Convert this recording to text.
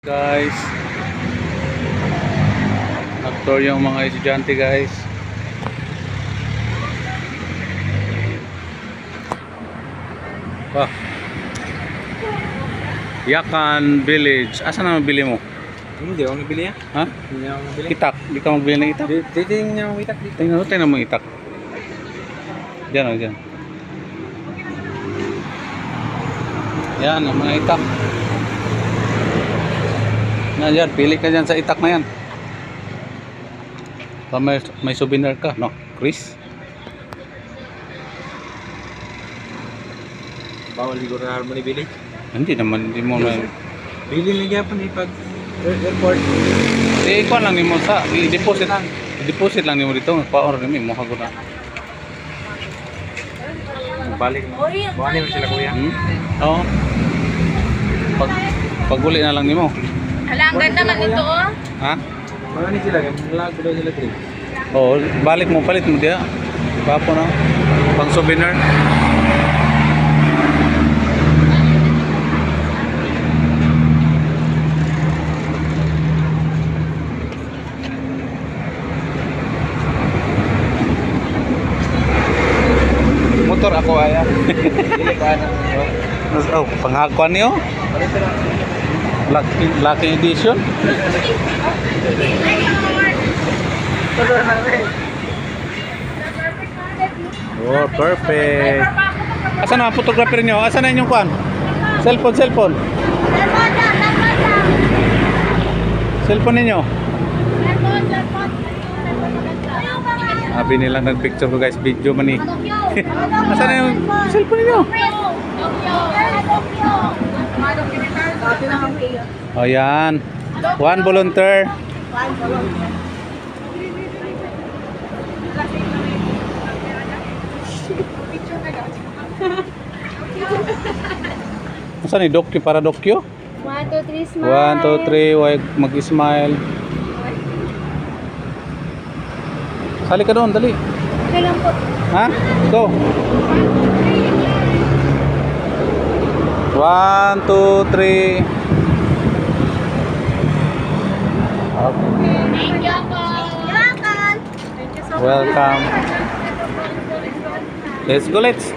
Guys, actor yung mga estudyante guys. Yakan Village. Asan na mabili mo? Hindi ako nabili yan. Ha? Hindi ako nabili. Itak. Di ka magbili ng itak? Titingnan niya ako itak dito. Tingnan mo itak. Diyan o, diyan. Yan, ang mga itak. Yan, pili ka dyan sa itak na yan. May souvenir ka, no? Chris? Bawal siguro na harmony bili. Hindi naman, hindi mo na... Bili na gyapon pag airport. Ikuan lang nimo sa i-deposit lang. I-deposit lang nimo dito, pa-order nimo mo na. Balik. Buhanin mo sila kuya. Oo. Pag-uli na lang nimo. Hala, ang ganda man ito, oh. Ha? Buhanin sila. Lago daw sila trip. Oo, balik mo, palit mo diya. Papo na. Pang souvenir. Motor ako aya. Dili ko ano. Oh, panghakuan niyo. Lucky edition. Oh, perfect. Asan na ang photographer niyo? Asan na inyong kuan? Cellphone. Cellphone ninyo. Sabi nila nag-picture ko guys, video man eh. Asan na yung cellphone ninyo? Oh, yan. One volunteer. Asan ni dokyo para dokyo? 1, 2, 3, smile. 1, 2, 3, wag mag-smile. Sali ka doon, dali. Okay lang po. Ha? Go. 1, 2, 3. Okay. Thank you po. Welcome. Thank you so much. Welcome. Let's go, let's.